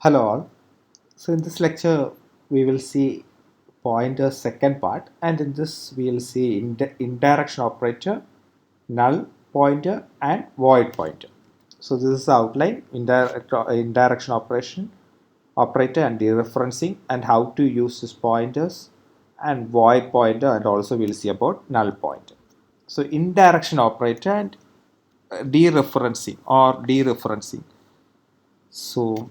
Hello all. So in this lecture we will see pointer second part, and in this we will see indirection operator, null pointer and void pointer. So this is the outline: indirection operation operator and dereferencing, and how to use these pointers, and void pointer, and also we'll see about null pointer. So indirection operator and dereferencing. So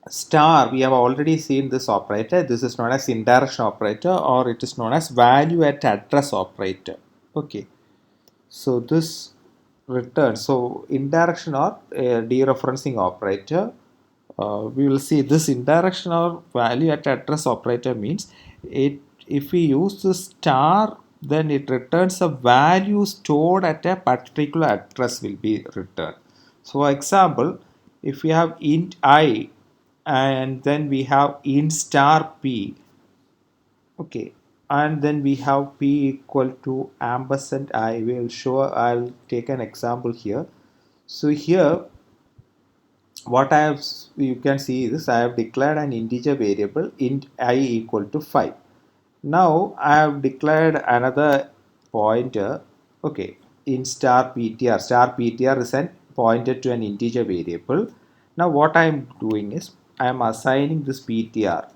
star, we have already seen this operator. This is known as indirection operator, or it is known as value at address operator. Okay, so this returns, so indirection or dereferencing operator, we will see this indirection or value at address operator means it, if we use the star, then it returns a value stored at a particular address will be returned. So for example, if we have int I and then we have int star p, okay, and then we have p equal to ampersand I. Will show, I'll take an example here. So here what I have, you can see this, I have declared an integer variable int I equal to 5. Now I have declared another pointer, okay, in star ptr is an pointer to an integer variable. Now what I am doing is I am assigning this ptr,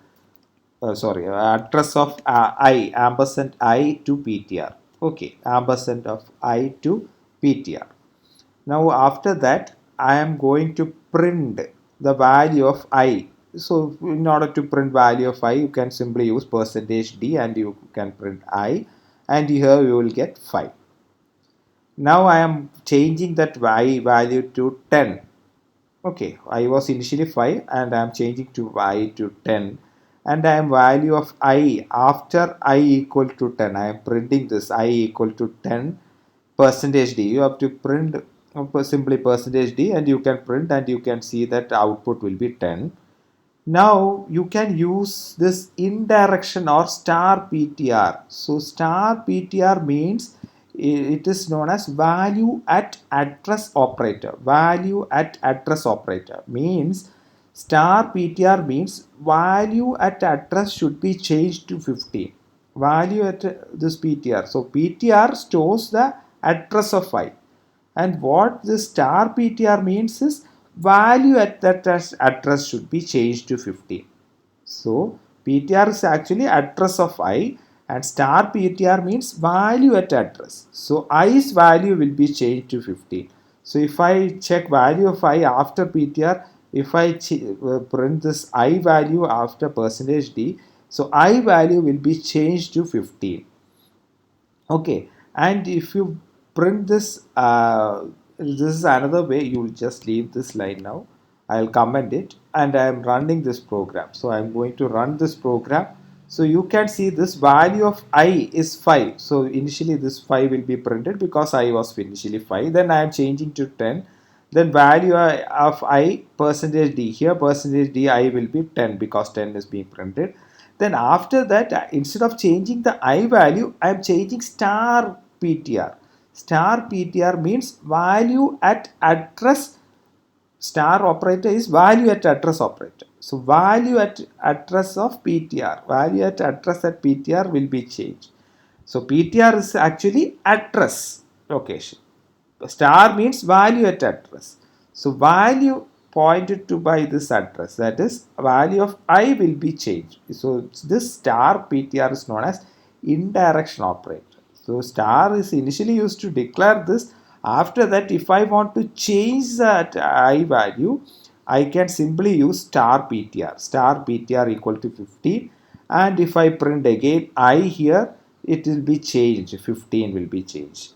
address of I, ampersand I to ptr, okay, ampersand of I to ptr. Now after that I am going to print the value of I. So in order to print value of I, you can simply use percentage d and you can print I, and here you will get 5. Now I am changing that y value to 10. Okay, I was initially 5 and I am changing to y to 10, and I am value of I after I equal to 10. I am printing this I equal to 10 percentage d. You have to print simply percentage d, and you can print, and you can see that output will be 10. Now you can use this indirection or star ptr. So star ptr means it is known as value at address operator. Value at address operator means star ptr means value at address should be changed to 15. Value at this ptr. So ptr stores the address of I, and what this star ptr means is value at that address should be changed to 15. So ptr is actually address of I, and star ptr means value at address. So i's value will be changed to 15. So if I check value of I after ptr, if I print this I value after percentage d, so I value will be changed to 15. Okay, and if you print this, this is another way. You will just leave this line. Now I'll comment it, and I am running this program. So I'm going to run this program. So you can see this value of I is 5. So initially this 5 will be printed because I was initially 5. Then I am changing to 10. Then value of I percentage d, here percentage d I will be 10 because 10 is being printed. Then after that, instead of changing the I value, I am changing star ptr. Star ptr means value at address. Star operator is value at address operator. So value at address of ptr, value at address at ptr will be changed. So ptr is actually address location. Star means value at address. So value pointed to by this address, that is value of I will be changed. So this star ptr is known as indirection operator. So star is initially used to declare this. After that, if I want to change that I value, I can simply use star ptr equal to 50, and if I print again I here, it will be changed, 15 will be changed.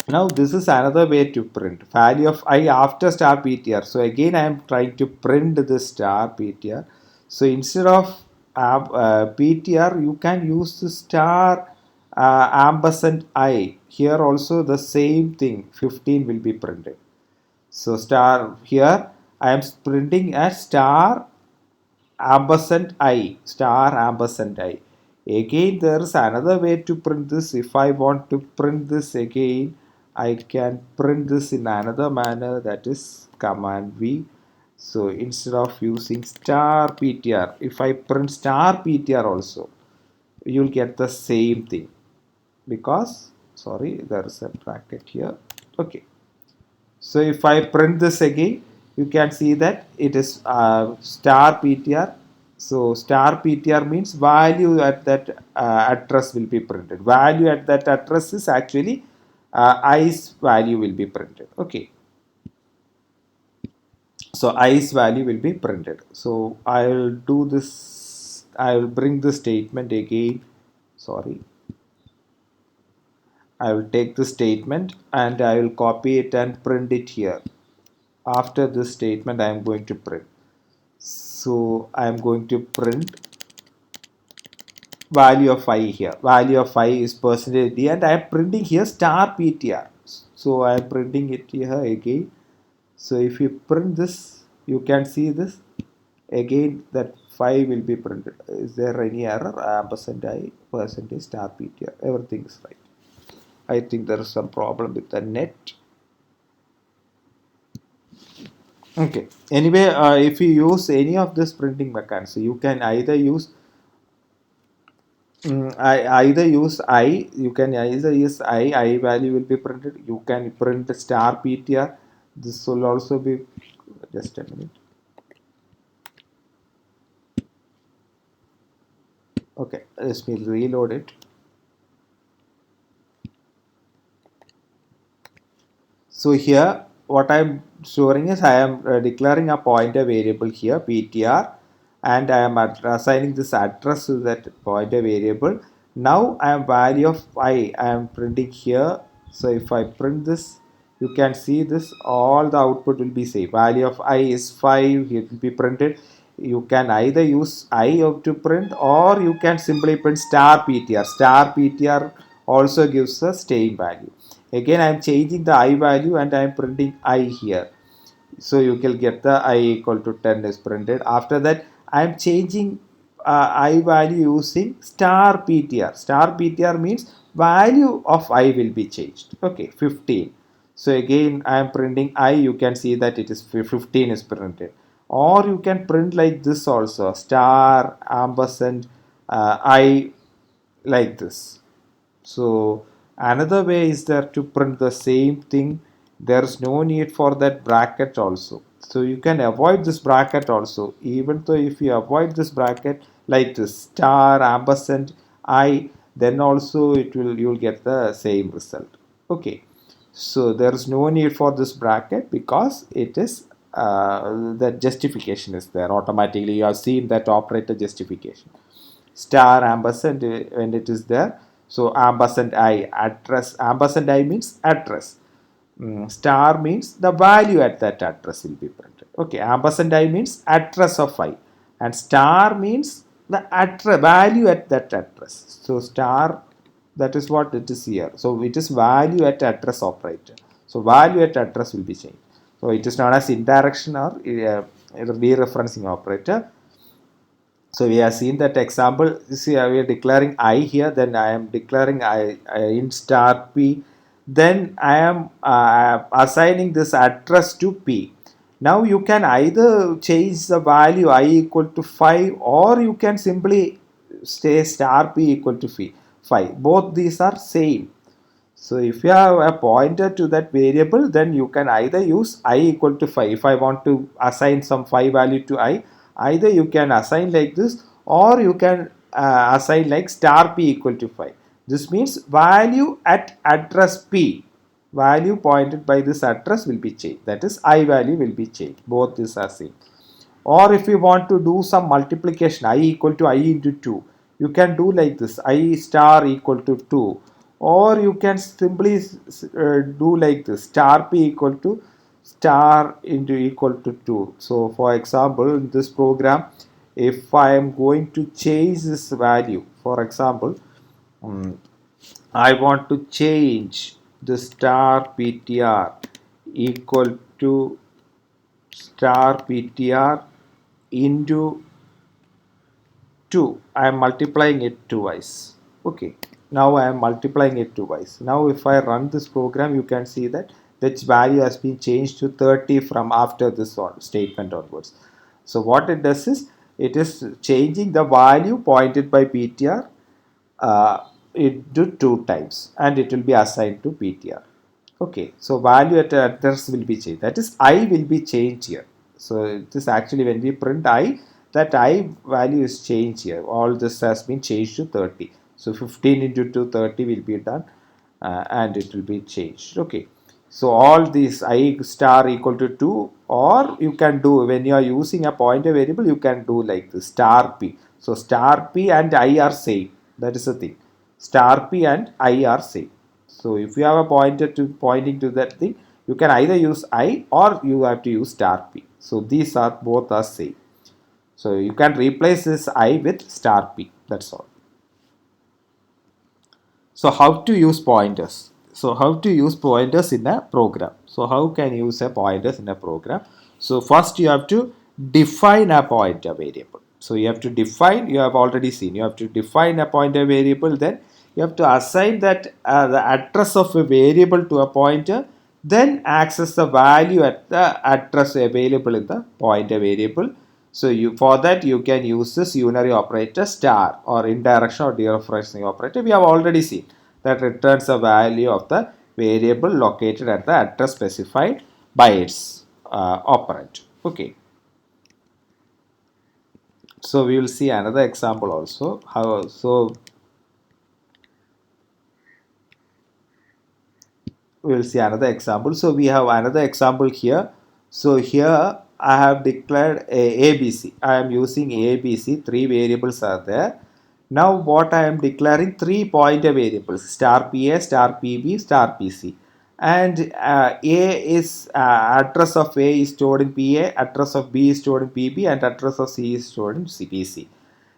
Now this is another way to print value of I after star ptr. So again I am trying to print the star ptr. So instead of ptr, you can use the star ampersand I. Here also the same thing, 15 will be printed. So star, here I am printing as star ampersand I, star ampersand I. Again there is another way to print this. If I want to print this again, I can print this in another manner, that is command V, So instead of using star ptr, if I print star ptr also, you'll get the same thing, because sorry, there is a bracket here. Okay, so if I print this again, you can see that it is star PTR. So star PTR means value at that address will be printed. Value at that address is actually i's value will be printed. Okay, so i's value will be printed. So I will do this. I will bring the statement again. Sorry, I will take the statement and I will copy it and print it here. After this statement, I am going to print. So I am going to print value of I here. Value of I is percentage D, and I am printing here star PTR. So I am printing it here again. So if you print this, you can see this again, that 5 will be printed. Is there any error? Ampersand I percentage star PTR. Everything is right. I think there is some problem with the net. Okay. Anyway, if you use any of this printing mechanism, you can either use I either use I, you can either use I value will be printed. You can print star PTR. This will also be, just a minute. Okay, let me reload it. So here, what I'm storing is I am declaring a pointer variable here, PTR, and I am assigning this address to that pointer variable. Now I am value of I am printing here. So if I print this, you can see this, all the output will be same. Value of I is 5, it will be printed. You can either use I to print, or you can simply print star PTR. Star PTR also gives a same value. Again, I am changing the I value and I am printing I here. So you can get the I equal to 10 is printed. After that, I am changing I value using star PTR. Star PTR means value of I will be changed. Okay, 15. So again, I am printing I. You can see that it is 15 is printed. Or you can print like this also, star ampersand I, like this. So another way is there to print the same thing. There's no need for that bracket also. So you can avoid this bracket also. Even though if you avoid this bracket like this star ampersand I, then also it will, you'll get the same result. Okay. So there is no need for this bracket, because it is the justification is there automatically. You have seen that operator justification, star ampersand, when it is there. So ampersand I, address, ampersand I means address. Star means the value at that address will be printed. Okay, ampersand I means address of I, and star means the address value at that address. So star, that is what it is here. So it is value at address operator. So value at address will be changed. So it is known as indirection or dereferencing operator. So we have seen that example. See, we are declaring I here, then I am declaring I in star P, then I am assigning this address to P. Now you can either change the value I equal to 5, or you can simply say star P equal to 5. Both these are same. So if you have a pointer to that variable, then you can either use I equal to 5. If I want to assign some 5 value to I, either you can assign like this, or you can assign like star P equal to 5. This means value at address P, value pointed by this address will be changed. That is I value will be changed. Both these are same. Or if you want to do some multiplication, I equal to I into 2, you can do like this, I star equal to 2. Or you can simply do like this, star p equal to star into equal to 2. So for example, in this program, if I am going to change this value, for example, um, I want to change the star ptr equal to star ptr into 2. I am multiplying it twice. Okay, now I am multiplying it twice. Now if I run this program, you can see that that value has been changed to 30 from after this statement onwards. So what it does is it is changing the value pointed by PTR into 2 times, and it will be assigned to PTR. Okay, so value at address will be changed. That is, I will be changed here. So it is actually when we print I, that I value is changed here. All this has been changed to 30. So 15 into 2, 30 will be done, and it will be changed. Okay. So all these I star equal to 2, or you can do when you are using a pointer variable, you can do like this star p. So star p and I are same. That is the thing. Star p and I are same. So if you have a pointer to pointing to that thing, you can either use I or you have to use star p. So these are both are same. So you can replace this I with star p. That's all. So how to use pointers? So how to use pointers in a program? So how can you use a pointers in a program? So first you have to define a pointer variable. So you have to define, you have already seen, you have to define a pointer variable, then you have to assign that the address of a variable to a pointer, then access the value at the address available in the pointer variable. So you for that you can use this unary operator star or indirection or dereferencing operator. We have already seen that returns the value of the variable located at the address specified by its operand. Okay. So we will see another example also. We will see another example. So we have another example here. So here I have declared ABC. I am using ABC. Three variables are there. Now what I am declaring, three pointer variables, star PA, star PB, star PC. And A is address of A is stored in PA, address of B is stored in PB, and address of C is stored in PC.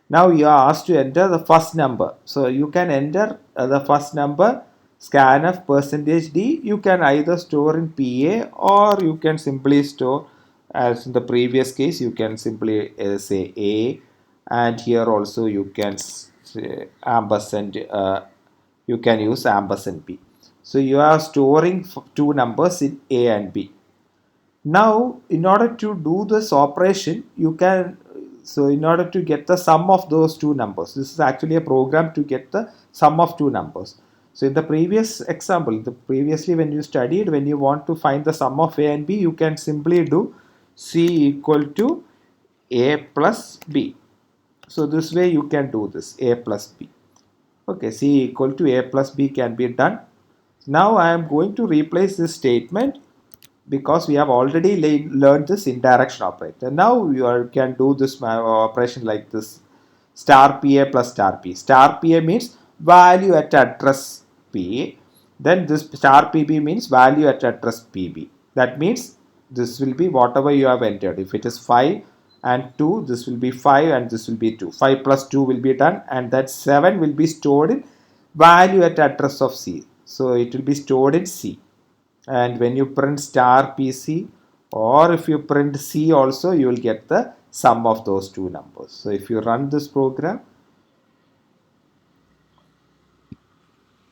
Now you are asked to enter the first number. So you can enter the first number scanf percentage %d. You can either store in PA or you can simply store, as in the previous case, you can simply say A, and here also you can say ampersand, you can use ampersand B. So you are storing two numbers in A and B. Now in order to do this operation, you can, so in order to get the sum of those two numbers, this is actually a program to get the sum of two numbers. So in the previous example, previously when you studied, when you want to find the sum of A and B, you can simply do C equal to A plus B. So this way you can do this, A plus B. Okay, C equal to A plus B can be done. Now I am going to replace this statement because we have already learned this indirection operator. Now you can do this operation like this, star PA plus star P. Star PA means value at address P. Then this star PB means value at address PB. That means this will be whatever you have entered. If it is 5 and 2, this will be 5 and this will be 2. 5 plus 2 will be done, and that 7 will be stored in value at address of C. So it will be stored in C. And when you print star PC, or if you print C also, you will get the sum of those two numbers. So if you run this program,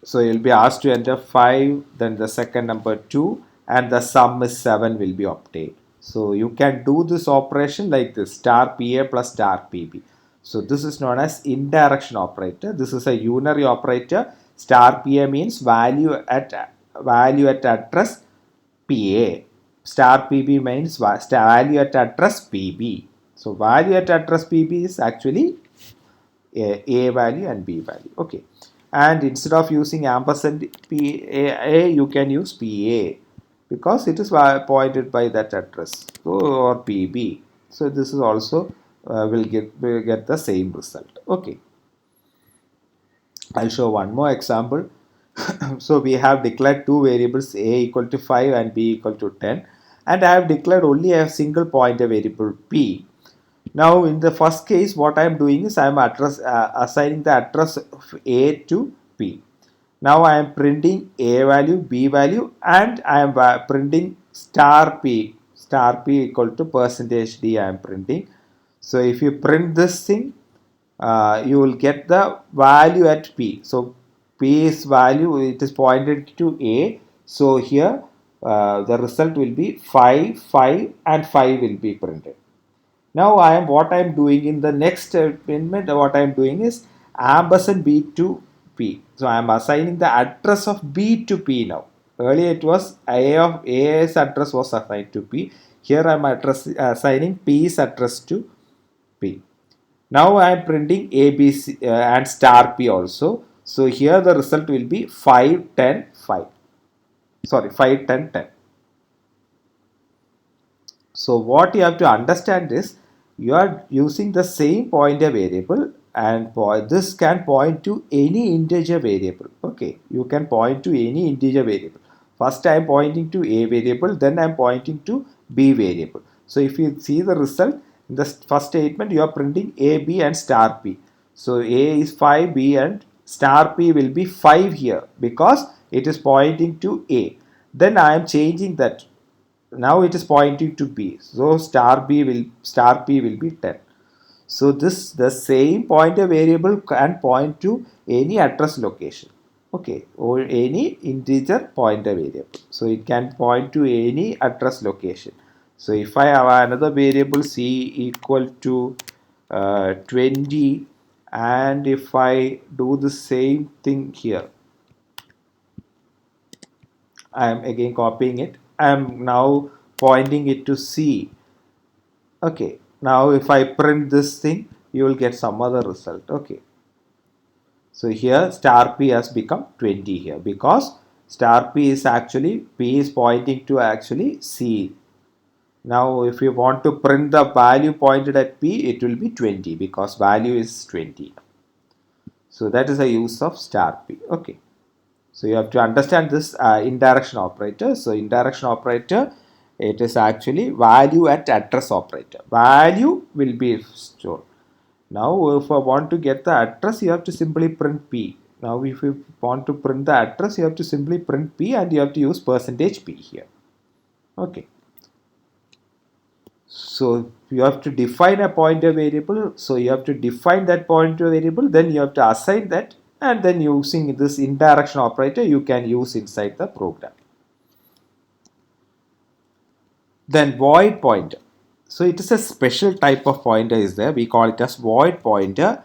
so you'll be asked to enter 5, then the second number 2, and the sum is 7 will be obtained. So you can do this operation like this, star PA plus star PB. So this is known as indirection operator. This is a unary operator. Star PA means value at address PA. Star PB means value at address PB. So value at address PB is actually A value and B value. Okay. And instead of using ampersand PA, you can use PA because it is pointed by that address, or PB. So this is also will get the same result. Okay. I'll show one more example. So we have declared two variables, A equal to 5 and B equal to 10, and I have declared only a single pointer variable P. Now in the first case, what I am doing is I am assigning the address of A to P. Now I am printing A value, B value, and I am printing star P equal to percentage %d I am printing. So if you print this thing, you will get the value at P. So P is value, it is pointed to A. So here the result will be 5, 5 and 5 will be printed. Now what I am doing in the next statement, what I am doing is ampersand B to P. So I am assigning the address of B to P now. Earlier it was A's address was assigned to P. Here I am assigning P's address to P. Now I am printing ABC and star P also. So here the result will be 5, 10, 5. Sorry, 5, 10, 10. So what you have to understand is you are using the same pointer variable, and this can point to any integer variable. Okay, you can point to any integer variable. First I am pointing to a variable, then I am pointing to b variable. So if you see the result in the first statement, you are printing a, b and star p. So a is 5, b and star p will be 5 here because it is pointing to a. Then I am changing that, now it is pointing to b, so star p will be 10. So this the same pointer variable can point to any address location, okay, or any integer pointer variable, so it can point to any address location. So if I have another variable c equal to 20, and if I do the same thing here, I am again copying it, I am now pointing it to c. Okay, now if I print this thing, you will get some other result. Okay, so here star p has become 20 here because star p is actually, p is pointing to actually c. Now if you want to print the value pointed at p, it will be 20 because value is 20. So that is a use of star p. Okay, so you have to understand this indirection operator. So indirection operator, it is actually value at address operator. Value will be stored. Now if I want to get the address, you have to simply print P. Now if you want to print the address, you have to simply print P and you have to use percentage %P here. Okay. So you have to define a pointer variable. So you have to define that pointer variable, then you have to assign that, and then using this indirection operator you can use inside the program. Then void pointer. So it is a special type of pointer is there. We call it as void pointer.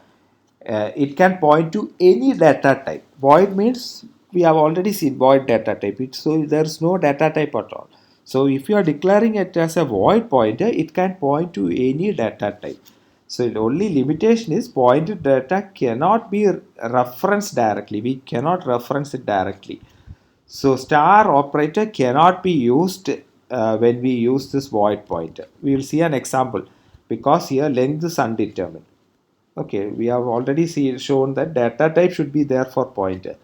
It can point to any data type. Void means we have already seen void data type. So there is no data type at all. So if you are declaring it as a void pointer, it can point to any data type. So the only limitation is pointed data cannot be referenced directly. We cannot reference it directly. So star operator cannot be used when we use this void pointer. We will see an example because here length is undetermined. Okay, we have already shown that data type should be there for pointer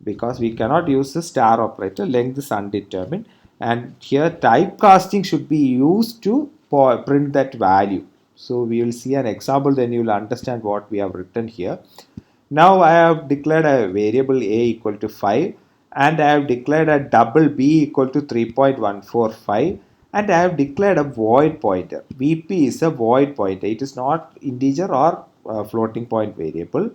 because we cannot use the star operator, length is undetermined, and here typecasting should be used to print that value. So we will see an example, then you will understand what we have written here. Now I have declared a variable a equal to 5, and I have declared a double b equal to 3.145, and I have declared a void pointer. VP is a void pointer. It is not integer or floating point variable.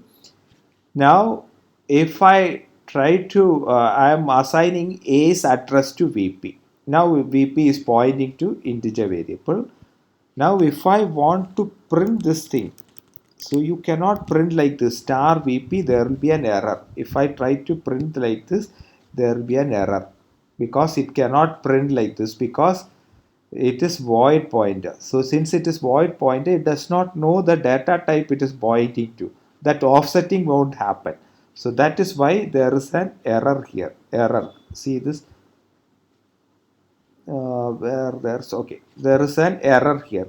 Now if I try to, I am assigning A's address to VP. Now VP is pointing to integer variable. Now if I want to print this thing, so you cannot print like this star VP, there will be an error. If I try to print like this, there will be an error because it cannot print like this because it is void pointer. So since it is void pointer, it does not know the data type it is pointing to. That offsetting won't happen. So that is why there is an error here. Error. See this? Where there's okay. There is an error here.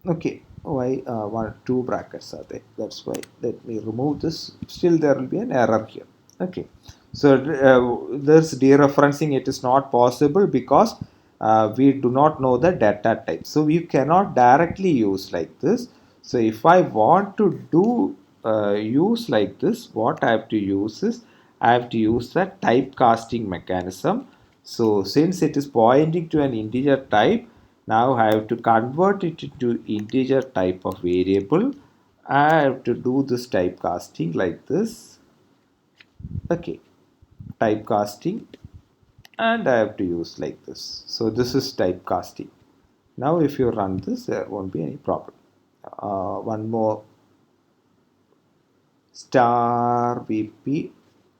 Okay, why one two brackets are there, that's why. Let me remove this, still there will be an error here. Okay, so this dereferencing, it is not possible because we do not know the data type, so we cannot directly use like this. So if I want to do use like this, what I have to use is I have to use the typecasting mechanism. So since it is pointing to an integer type, now I have to convert it into integer type of variable. I have to do this typecasting like this. Okay, typecasting, and I have to use like this. So this is typecasting. Now if you run this, there won't be any problem. One more, star VP.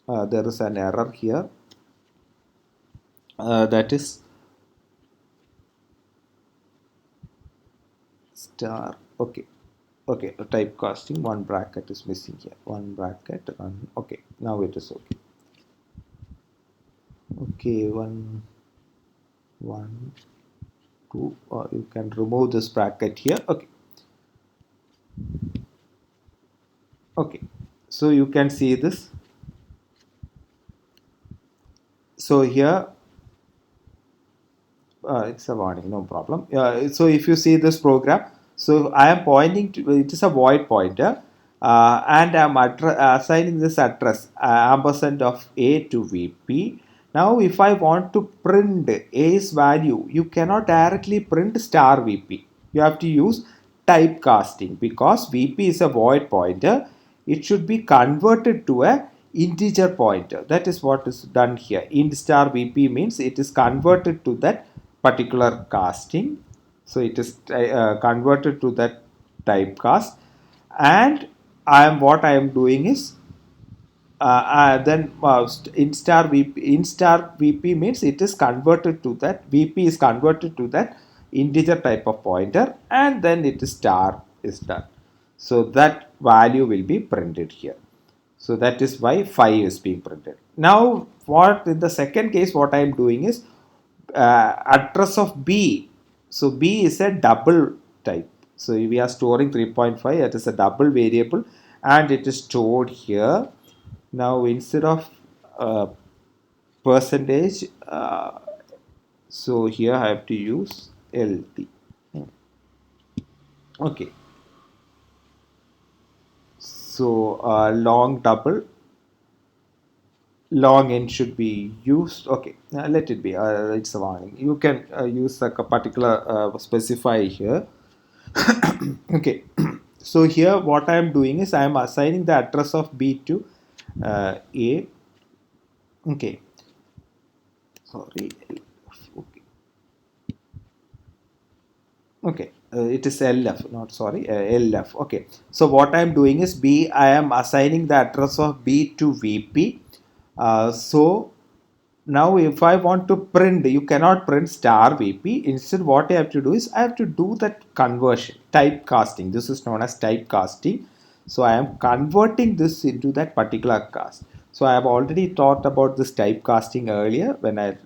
There is an error here. That is star. Okay. Okay, typecasting, one bracket is missing here. One bracket, run. Okay, now it is okay. Okay, one, two. You can remove this bracket here. Okay, okay. So you can see this. So here, it's a warning, no problem. So if you see this program, so I am pointing to, it is a void pointer, and I am assigning this address ampersand of A to VP. Now if I want to print A's value, you cannot directly print star VP. You have to use typecasting, because VP is a void pointer. It should be converted to a integer pointer. That is what is done here. Int star VP means it is converted to that particular casting. So it is converted to that typecast, and what I am doing is then in star VP means it is converted to that, VP is converted to that integer type of pointer, and then it is star is done. So that value will be printed here. So that is why 5 is being printed. Now what in the second case, what I am doing is address of B. So B is a double type. So we are storing 3.5. It is a double variable, and it is stored here. Now instead of percentage, so here I have to use LT. Okay. So long double, long n should be used. Okay, let it be. It's a warning. You can use a particular specify here. Okay. So here what I am doing is I am assigning the address of B to A. Okay. Sorry. Okay. Okay. It is LF, not sorry, LF. Okay. So what I am doing is B. I am assigning the address of B to VP. So now if I want to print, you cannot print star VP. Instead, what I have to do is I have to do that conversion, typecasting. This is known as typecasting. So I am converting this into that particular cast. So I have already talked about this typecasting earlier when I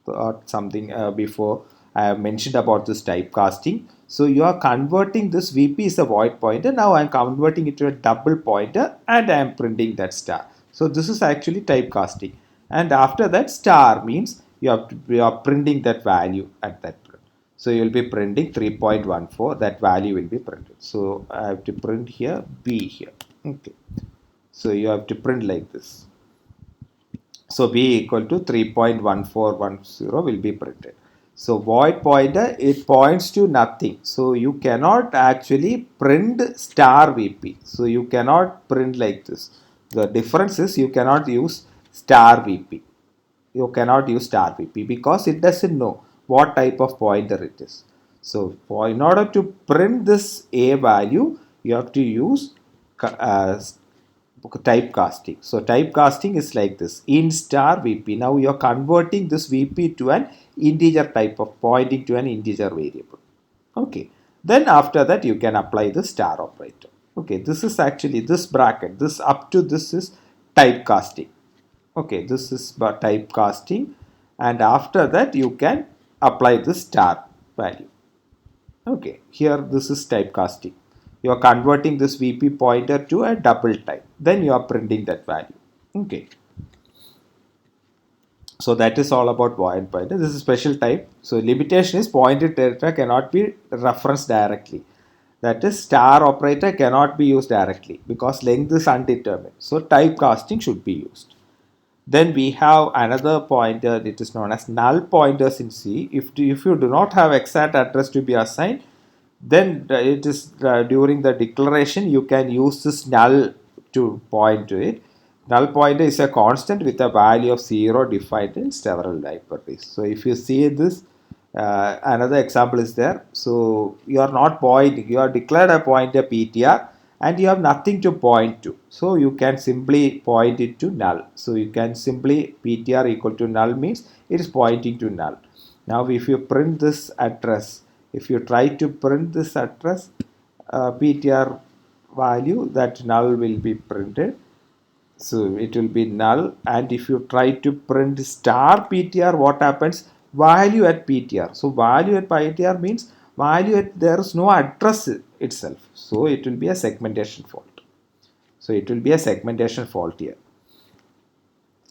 thought something before. I have mentioned about this typecasting. So you are converting this VP is a void pointer. Now I am converting it to a double pointer, and I am printing that star. So this is actually typecasting. And after that, star means you are printing that value at that print. So you will be printing 3.14. That value will be printed. So I have to print here B here. Okay. So you have to print like this. So B equal to 3.1410 will be printed. So void pointer, it points to nothing. So you cannot actually print star VP. So you cannot print like this. The difference is you cannot use star VP. You cannot use star VP because it doesn't know what type of pointer it is. So in order to print this A value, you have to use typecasting. So typecasting is like this, int star VP. Now you are converting this VP to an integer type of, pointing to an integer variable. Okay. Then after that you can apply the star operator. Okay, this is actually this bracket, this up to this is typecasting. Okay, this is typecasting, and after that you can apply the star value. Okay, here this is typecasting. You are converting this VP pointer to a double type. Then you are printing that value. Okay. So that is all about void pointer. This is special type. So limitation is pointed data cannot be referenced directly. That is star operator cannot be used directly because length is undetermined. So typecasting should be used. Then we have another pointer, it is known as null pointers in C. If you do not have exact address to be assigned, then it is during the declaration you can use this null to point to it. Null pointer is a constant with a value of 0 defined in several libraries. So if you see this, another example is there. So you are not pointing, you are declared a pointer ptr and you have nothing to point to. So you can simply point it to null. So you can simply ptr equal to null means it is pointing to null. Now if you print this address, if you try to print this address, ptr value, that null will be printed, so it will be null. And if you try to print star ptr, what happens? Value at ptr. So value at ptr means value at, there is no address itself. So it will be a segmentation fault. So it will be a segmentation fault here.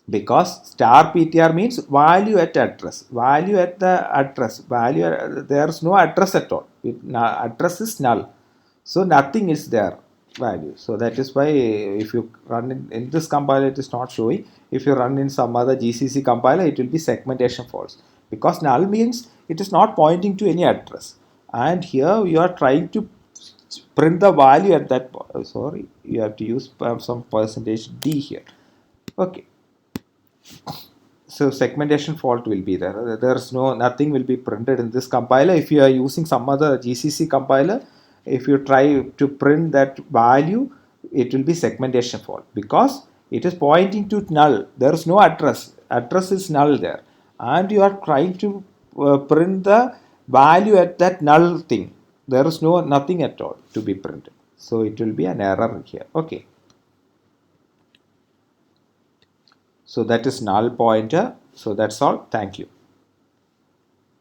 Because star ptr means value at address. Value at the address. Value, there is no address at all. Address is null. So nothing is there value. So that is why if you run in this compiler, it is not showing. If you run in some other GCC compiler, it will be segmentation false, because null means it is not pointing to any address. And here you are trying to print the value at that. Sorry, you have to use some percentage d here. Okay. So segmentation fault will be there. There's no, nothing will be printed in this compiler. If you are using some other GCC compiler, if you try to print that value, it will be segmentation fault, because it is pointing to null. There is no address. Address is null there, and you are trying to print the value at that null thing. There is no nothing at all to be printed. So it will be an error here. Okay. So that is null pointer. So that's all. Thank you.